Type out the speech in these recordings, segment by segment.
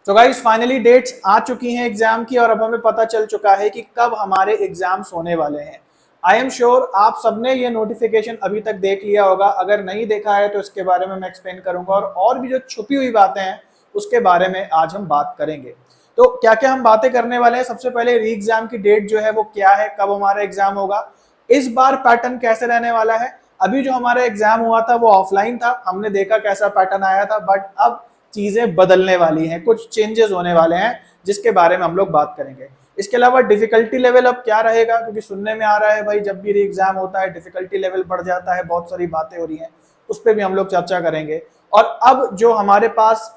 तो guys finally dates आ चुकी हैं एग्जाम की और अब हमें पता चल चुका है कि कब हमारे एग्जाम्स होने वाले हैं। आई एम श्योर आप सबने ये नोटिफिकेशन अभी तक देख लिया होगा। अगर नहीं देखा है तो इसके बारे में मैं एक्सप्लेन करूंगा और भी जो छुपी हुई बातें हैं उसके बारे में आज हम बात करेंगे। तो क्या क्या हम बातें करने वाले हैं, सबसे पहले री एग्जाम की डेट जो है वो क्या है, कब हमारा एग्जाम होगा, इस बार पैटर्न कैसे रहने वाला है। अभी जो हमारा एग्जाम हुआ था वो ऑफलाइन था, हमने देखा कैसा पैटर्न आया था, बट अब चीजें बदलने वाली हैं, कुछ चेंजेस होने वाले हैं जिसके बारे में हम लोग बात करेंगे। इसके अलावा डिफिकल्टी लेवल अब क्या रहेगा, क्योंकि सुनने में आ रहा है भाई जब भी री एग्जाम होता है डिफिकल्टी लेवल बढ़ जाता है, बहुत सारी बातें हो रही हैं, उस पर भी हम लोग चर्चा करेंगे। और अब जो हमारे पास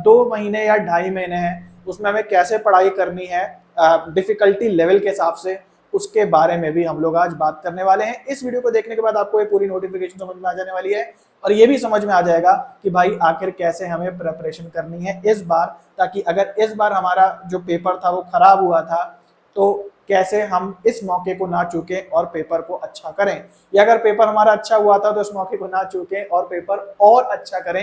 2 महीने या 2.5 महीने हैं उसमें हमें कैसे पढ़ाई करनी है डिफिकल्टी लेवल के हिसाब से, उसके बारे में भी हम लोग आज बात करने वाले हैं। इस वीडियो को देखने के बाद आपको ये पूरी नोटिफिकेशन समझ में आ जाने वाली है और ये भी समझ में आ जाएगा कि भाई आखिर कैसे हमें प्रिपरेशन करनी है इस बार, ताकि अगर इस बार हमारा जो पेपर था वो खराब हुआ था तो कैसे हम इस मौके को ना चूकें और पेपर को अच्छा करें, या अगर पेपर हमारा अच्छा हुआ था तो इस मौके को ना चूकें और पेपर और अच्छा करें।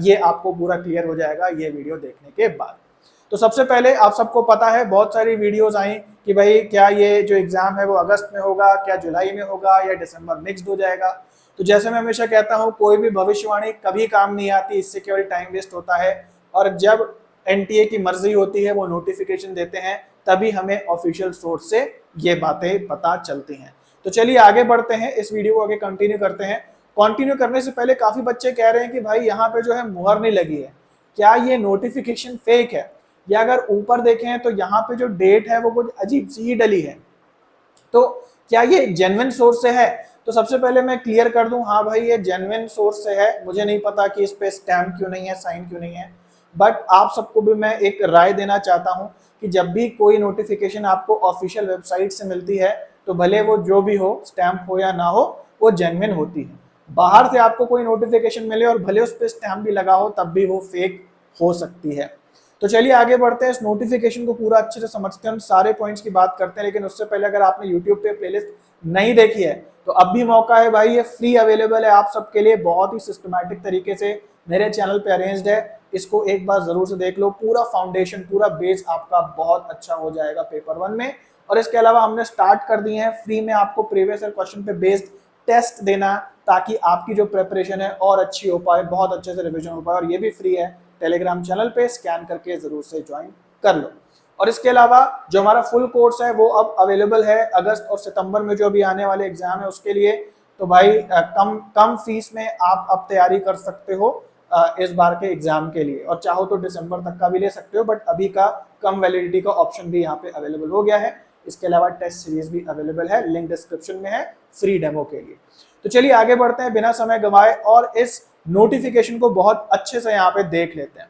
ये आपको पूरा क्लियर हो जाएगा ये वीडियो देखने के बाद। तो सबसे पहले आप सबको पता है बहुत सारी वीडियोस आई कि भाई क्या ये जो एग्जाम है वो अगस्त में होगा, क्या जुलाई में होगा या दिसंबर मिक्स्ड हो जाएगा। तो जैसे मैं हमेशा कहता हूँ कोई भी भविष्यवाणी कभी काम नहीं आती, इससे केवल टाइम वेस्ट होता है। और जब एनटीए की मर्जी होती है वो नोटिफिकेशन देते हैं तभी हमें ऑफिशियल सोर्स से ये बातें पता चलती हैं। तो चलिए आगे बढ़ते हैं, इस वीडियो को आगे कंटिन्यू करते हैं। कंटिन्यू करने से पहले काफी बच्चे कह रहे हैं कि भाई यहाँ पे जो है मुहर नहीं लगी है, क्या ये नोटिफिकेशन फेक है, या अगर ऊपर देखें तो यहाँ पे जो डेट है वो कुछ अजीब सी ही डली है, तो क्या ये जेन्युइन सोर्स से है। तो सबसे पहले मैं क्लियर कर दूं, हाँ भाई ये जेन्युइन सोर्स से है। मुझे नहीं पता कि इस पे स्टैम्प क्यों नहीं है, साइन क्यों नहीं है, बट आप सबको भी मैं एक राय देना चाहता हूं कि जब भी कोई नोटिफिकेशन आपको ऑफिशियल वेबसाइट से मिलती है तो भले वो जो भी हो, स्टैम्प हो या ना हो, वो जेन्युइन होती है। बाहर से आपको कोई नोटिफिकेशन मिले और भले उस पर स्टैम्प भी लगा हो तब भी वो फेक हो सकती है। तो चलिए आगे बढ़ते हैं, इस नोटिफिकेशन को पूरा अच्छे से समझते हैं, हम सारे पॉइंट्स की बात करते हैं। लेकिन उससे पहले अगर आपने यूट्यूब पे प्लेलिस्ट नहीं देखी है तो अब भी मौका है भाई, ये फ्री अवेलेबल है आप सबके लिए, बहुत ही सिस्टमैटिक तरीके से मेरे चैनल पे अरेंज्ड है। इसको एक बार जरूर से देख लो, पूरा फाउंडेशन पूरा बेस आपका बहुत अच्छा हो जाएगा पेपर 1 में। और इसके अलावा हमने स्टार्ट कर दिए हैं फ्री में आपको प्रीवियस ईयर क्वेश्चन पे बेस्ड टेस्ट देना, ताकि आपकी जो प्रिपरेशन है और अच्छी हो पाए, बहुत अच्छे से रिविजन हो पाए। और ये भी फ्री है, टेलीग्राम चैनल पे स्कैन करके जरूर से ज्वाइन कर लो। और इसके अलावा जो हमारा फुल कोर्स है वो अब अवेलेबल है अगस्त और सितंबर में जो अभी आने वाले एग्जाम है उसके लिए। तो भाई कम फीस में आप अब तैयारी कर सकते हो इस बार के एग्जाम के लिए, और चाहो तो दिसंबर तक का भी ले सकते हो, बट अभी का कम वैलिडिटी का ऑप्शन भी यहाँ पे अवेलेबल हो गया है। इसके अलावा टेस्ट सीरीज भी अवेलेबल है, लिंक डिस्क्रिप्शन में है फ्री डेमो के लिए। तो चलिए आगे बढ़ते हैं बिना समय गंवाए और इस नोटिफिकेशन को बहुत अच्छे से यहाँ पे देख लेते हैं।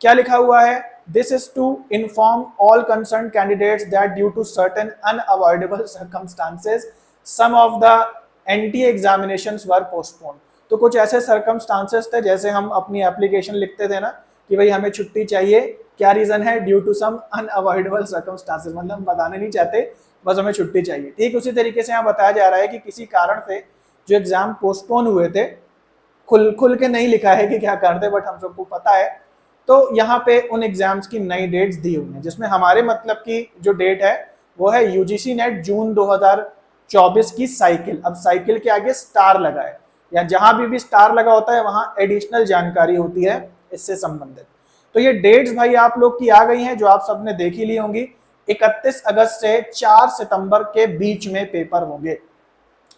क्या लिखा हुआ है, this is to inform all concern candidates that due to certain unavoidable circumstances some of the NTA examinations were postponed. तो कुछ ऐसे सर्कमस्टांसेस थे, जैसे हम अपनी एप्लीकेशन लिखते थे ना कि भाई हमें छुट्टी चाहिए, क्या रीजन है, due to some unavoidable circumstances, मतलब हम बताने नहीं चाहते, बस हमें छुट्टी चाहिए। ठीक उसी तरीके से यहाँ बताया जा रहा है कि किसी कारण से जो एग्जाम पोस्टपोन हुए थे, खुल के नहीं लिखा है कि क्या करते, बट हम सबको पता है। तो यहाँ पे उन एग्जाम्स की नई डेट्स दी हुई हैं, जिसमें हमारे मतलब की जो डेट है वो है यूजीसी नेट जून 2024 की साइकिल। अब साइकिल के आगे स्टार लगा है, या जहां भी स्टार लगा होता है वहां एडिशनल जानकारी होती है इससे संबंधित। तो ये डेट्स भाई आप लोग की आ गई हैं, जो आप सबने देखी ली होंगी। 31 अगस्त से 4 सितंबर के बीच में पेपर होंगे।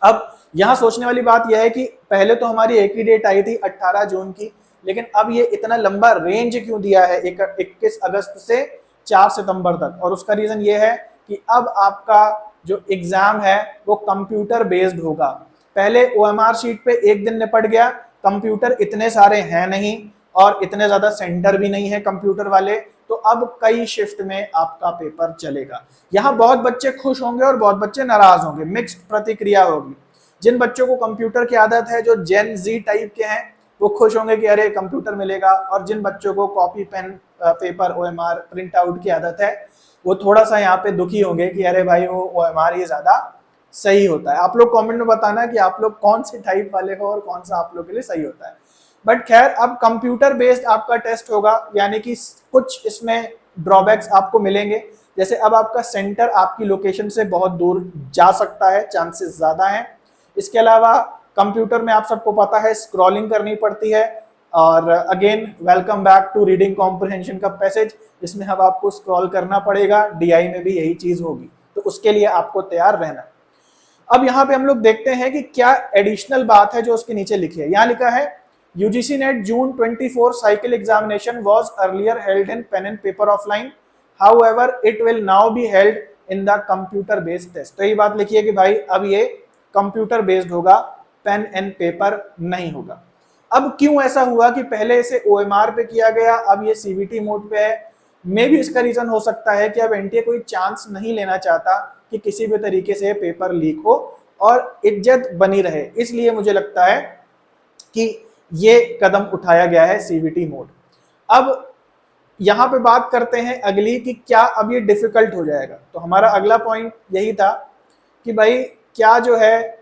अब यहाँ सोचने वाली बात यह है कि पहले तो हमारी एक ही डेट आई थी 18 जून की, लेकिन अब ये इतना लंबा रेंज क्यों दिया है 21 अगस्त से 4 सितंबर तक। और उसका रीजन ये है कि अब आपका जो एग्जाम है वो कंप्यूटर बेस्ड होगा। पहले ओएमआर शीट पे एक दिन निपट गया, कंप्यूटर इतने सारे हैं नहीं और इतने ज्यादा सेंटर भी नहीं है कंप्यूटर वाले, तो अब कई शिफ्ट में आपका पेपर चलेगा। यहाँ बहुत बच्चे खुश होंगे और बहुत बच्चे नाराज होंगे, मिक्स्ड प्रतिक्रिया होगी। जिन बच्चों को कंप्यूटर की आदत है, जो जेन जी टाइप के हैं, वो खुश होंगे कि अरे कंप्यूटर मिलेगा। और जिन बच्चों को copy pen paper OMR print out की आदत है, वो थोड़ा सा यहाँ पे दुखी होंगे कि अरे भाई वो ओएमआर ही ज्यादा सही होता है। आप लोग कमेंट में बताना कि आप लोग कौन से टाइप वाले हो और कौन सा आप लोग के लिए सही होता है। बट खैर अब कंप्यूटर बेस्ड आपका टेस्ट होगा, यानी कि कुछ इसमें ड्रॉबैक्स आपको मिलेंगे। जैसे अब आपका सेंटर आपकी लोकेशन से बहुत दूर जा सकता है, चांसेस ज़्यादा हैं। इसके अलावा कंप्यूटर में आप सबको पता है स्क्रॉलिंग करनी पड़ती है, और again welcome back to reading comprehension का पैसेज, इसमें अब आपको स्क्रॉल करना पड़ेगा। डीआई में भी यही चीज़ होगी, तो उसके लिए आपको तैयार रहना। अब यहाँ पे हम लोग देखते हैं कि क्या एडिशनल बात है जो उसके नीचे लिखी है। यहाँ लिखा है UGC NET June 24 cycle examination was earlier held in pen and paper offline, however it will now be held in the computer based test. तो ये बात लिखी है कि भाई अब ये कंप्यूटर बेस्ड होगा, पेन एंड पेपर नहीं होगा। अब क्यों ऐसा हुआ कि पहले इसे ओएमआर पे किया गया, अब ये सीबीटी मोड पे है? मे भी इसका रीजन हो सकता है कि अब एनटीए कोई चांस नहीं लेना चाहता कि किसी भी तरीके से पेपर लीक हो और इज्जत बनी रहे, इसलिए मुझे लगता है कि ये कदम उठाया गया है सीबीटी मोड। अब यहाँ पे बात करते हैं अगली कि क्या अब ये डिफिकल्ट हो जाएगा। तो हमारा अगला पॉइंट यही था कि भाई क्या जो है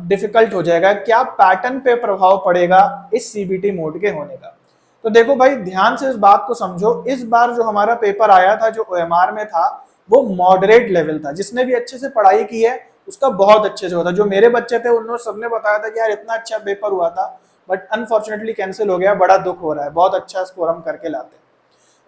डिफिकल्ट हो जाएगा, क्या पैटर्न पे प्रभाव पड़ेगा इस सीबीटी मोड के होने का। तो देखो भाई ध्यान से इस बात को समझो, इस बार जो हमारा पेपर आया था जो ओएमआर में था वो मॉडरेट लेवल था। जिसने भी अच्छे से पढ़ाई की है उसका बहुत अच्छे से हुआ था। जो मेरे बच्चे थे उन्होंने सबने बताया था कि यार इतना अच्छा पेपर हुआ था, बट अनफॉर्चुनेटली कैंसिल हो गया, बड़ा दुख हो रहा है, बहुत अच्छा स्कोर हम करके लाते हैं।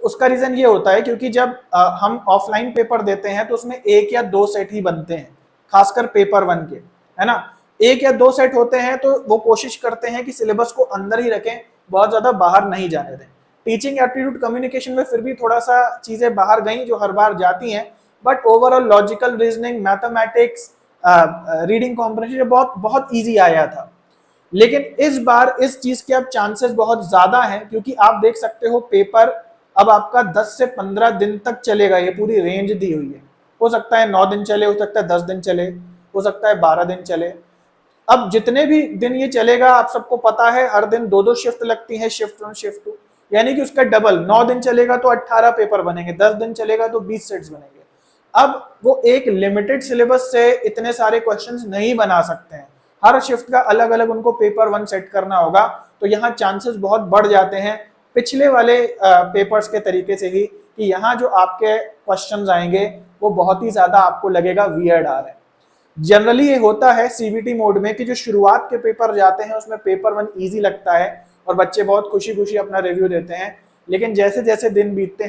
उसका रीजन ये होता है क्योंकि जब हम ऑफलाइन पेपर देते हैं तो उसमें 1 या 2 सेट ही बनते हैं, खासकर पेपर 1 के, है ना। 1 या 2 सेट होते हैं तो वो कोशिश करते हैं कि सिलेबस को अंदर ही रखें, बहुत ज्यादा बाहर नहीं जाने दें। टीचिंग एप्टीट्यूड कम्युनिकेशन में फिर भी थोड़ा सा चीजें बाहर गई जो हर बार जाती हैं, but overall logical reasoning, mathematics, reading comprehension बहुत बहुत ईजी आया था। लेकिन इस बार इस चीज के अब चांसेस बहुत ज्यादा हैं, क्योंकि आप देख सकते हो पेपर अब आपका 10 से 15 दिन तक चलेगा। ये पूरी रेंज दी हुई है, हो सकता है 9 दिन चले, हो सकता है 10 दिन चले, हो सकता है 12 दिन चले। अब जितने भी दिन ये चलेगा आप सबको पता है हर दिन 2-2 शिफ्ट लगती है, शिफ्ट 1 शिफ्ट 2, यानी कि उसका डबल। 9 दिन चलेगा तो 18 पेपर बनेंगे, 10 दिन चलेगा तो 20 सेट्स बनेंगे। अब वो एक लिमिटेड सिलेबस से इतने सारे क्वेश्चंस नहीं बना सकते हैं, हर शिफ्ट का अलग अलग उनको पेपर 1 सेट करना होगा। तो यहाँ चांसेस बहुत बढ़ जाते हैं पिछले वाले पेपर्स के तरीके से ही, कि यहाँ जो आपके क्वेश्चंस आएंगे वो बहुत ही ज्यादा आपको लगेगा वियर्ड आ रहे हैं। जनरली ये होता है सीबीटी मोड में कि जो शुरुआत के पेपर जाते हैं उसमें पेपर 1 इजी लगता है और बच्चे बहुत खुशी खुशी अपना रिव्यू देते हैं, लेकिन जैसे जैसे दिन बीतते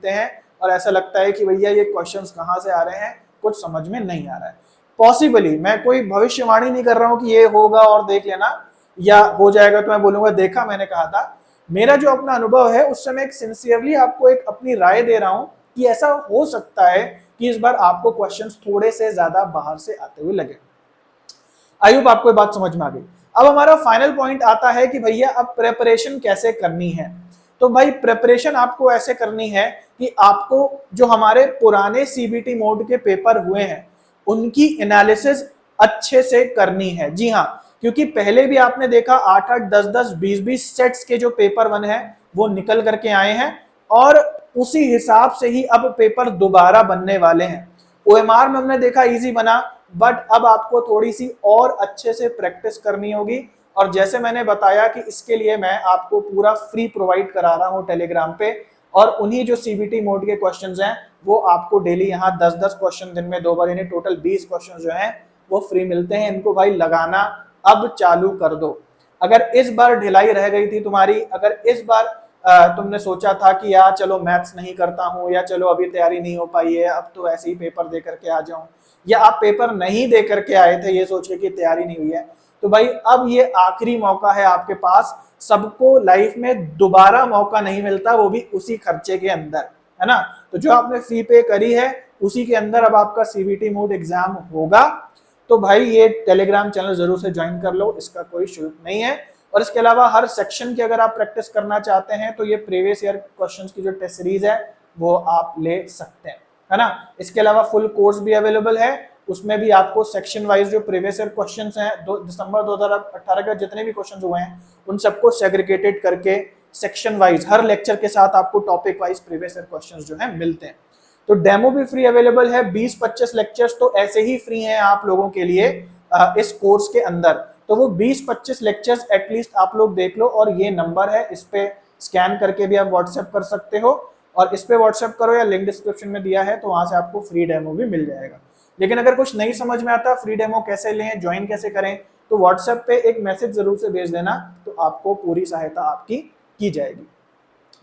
हैं और ऐसा लगता है कि भैया ये क्वेश्चंस कहाँ से आ रहे हैं, कुछ समझ में नहीं आ रहा है। पॉसिबली, मैं कोई भविष्यवाणी नहीं कर रहा हूँ कि ये होगा और देख लेना, या हो जाएगा तो मैं बोलूंगा देखा मैंने कहा था। मेरा जो अपना अनुभव है उससे मैं एक सिंसियरली आपको एक अपनी राय दे रहा हूँ कि ऐसा हो सकता है कि इस बार आपको क्वेश्चंस थोड़े से ज्यादा बाहर से आते हुए लगे। आई होप आपको ये बात समझ में आ गई। अब हमारा फाइनल पॉइंट आता है कि भैया अब प्रेपरेशन कैसे करनी है। तो भाई प्रेपरेशन आपको ऐसे करनी है कि आपको जो हमारे पुराने सीबीटी मोड के पेपर हुए हैं उनकी एनालिसिस अच्छे से करनी है। जी हाँ, क्योंकि पहले भी आपने देखा 8-8, 10-10, 20-20 सेट्स के जो पेपर 1 है वो निकल करके आए हैं और उसी हिसाब से ही अब पेपर दोबारा बनने वाले हैं। ओएमआर में हमने देखा इजी बना, बट अब आपको थोड़ी सी और अच्छे से प्रैक्टिस करनी होगी। और जैसे मैंने बताया कि इसके लिए मैं आपको पूरा फ्री प्रोवाइड करा रहा हूँ टेलीग्राम पे, और उन्हीं जो सीबीटी मोड के क्वेश्चंस हैं वो आपको डेली यहाँ 10-10 क्वेश्चन दिन में 2 बार, यानी टोटल 20 क्वेश्चन जो हैं वो फ्री मिलते हैं। इनको भाई लगाना अब चालू कर दो। अगर इस बार ढिलाई रह गई थी तुम्हारी, अगर इस बार तुमने सोचा था कि यार चलो मैथ्स नहीं करता हूँ, या चलो अभी तैयारी नहीं हो पाई है, अब तो ऐसे ही पेपर दे करके आ जाऊं, या आप पेपर नहीं दे करके आए थे ये सोचिए कि तैयारी नहीं हुई है, तो भाई अब ये आखिरी मौका है आपके पास। सबको लाइफ में दोबारा मौका नहीं मिलता, वो भी उसी खर्चे के अंदर, है ना। तो जो आपने फी पे करी है उसी के अंदर अब आपका सीबीटी मोड एग्जाम होगा। तो भाई ये टेलीग्राम चैनल जरूर से ज्वाइन कर लो, इसका कोई शुल्क नहीं है। और इसके अलावा हर सेक्शन की अगर आप प्रैक्टिस करना चाहते हैं तो ये प्रीवियस ईयर क्वेश्चंस की जो टेस्ट सीरीज है वो आप ले सकते हैं, है ना। इसके अलावा फुल कोर्स भी अवेलेबल है, उसमें भी आपको सेक्शन वाइज जो प्रीवियस ईयर क्वेश्चंस हैं दिसंबर 2018 के जितने भी क्वेश्चंस हुए हैं उन सबको सेग्रीगेटेड करके सेक्शन वाइज हर लेक्चर के साथ आपको topic wise previous year questions जो है मिलते हैं। तो डेमो भी फ्री अवेलेबल है, 20-25 लेक्चर्स तो ऐसे ही फ्री हैं आप लोगों के लिए इस कोर्स के अंदर। तो वो 20-25 लेक्चर्स एटलीस्ट आप लोग देख लो। और ये नंबर है, इस पे स्कैन करके भी आप व्हाट्सएप कर सकते हो, और इस पे व्हाट्सएप करो या लिंक डिस्क्रिप्शन में दिया है, तो वहां से आपको फ्री डेमो भी मिल जाएगा। लेकिन अगर कुछ नहीं समझ में आता फ्री डेमो कैसे लें, ज्वाइन कैसे करें, तो व्हाट्सएप पे एक मैसेज जरूर से भेज देना, तो आपको पूरी सहायता आपकी की जाएगी।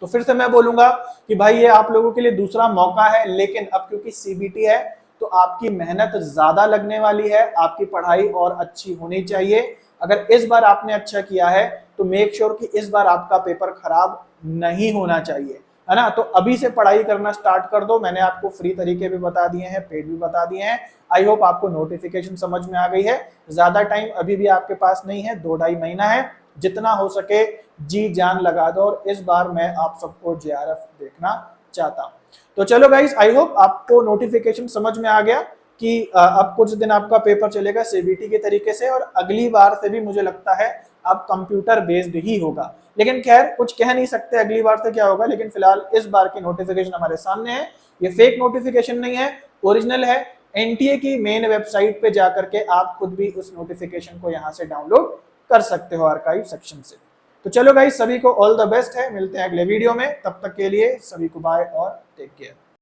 तो फिर से मैं बोलूंगा कि भाई ये आप लोगों के लिए दूसरा मौका है, लेकिन अब क्योंकि सीबीटी है तो आपकी मेहनत ज्यादा लगने वाली है, आपकी पढ़ाई और अच्छी होनी चाहिए। अगर इस बार आपने अच्छा किया है तो मेक श्योर कि इस बार आपका पेपर खराब नहीं होना चाहिए, है ना। तो अभी से पढ़ाई करना स्टार्ट कर दो। मैंने आपको फ्री तरीके भी बता दिए हैं, पेड भी बता दिए हैं। आई होप आपको नोटिफिकेशन समझ में आ गई है। ज्यादा टाइम अभी भी आपके पास नहीं है, 2-2.5 महीना है। जितना हो सके जी जान लगा दो, और इस बार मैं आप सबको जेआरएफ देखना चाहता हूं। तो चलो गाइस, आई होप आपको नोटिफिकेशन समझ में आ गया कि अब कुछ दिन आपका पेपर चलेगा सीबीटी के तरीके से, और अगली बार से भी मुझे लगता है अब कंप्यूटर बेस्ड ही होगा। लेकिन खैर कुछ कह नहीं सकते अगली बार से क्या होगा, लेकिन फिलहाल इस बार की नोटिफिकेशन हमारे सामने है। ये फेक नोटिफिकेशन नहीं है, ओरिजिनल है। एनटीए की मेन वेबसाइट पे जाकर के आप खुद भी उस नोटिफिकेशन को यहाँ से डाउनलोड कर सकते हो आर्काइव सेक्शन से। तो चलो गाइस, सभी को ऑल द बेस्ट है, मिलते हैं अगले वीडियो में। तब तक के लिए सभी को बाय और टेक केयर।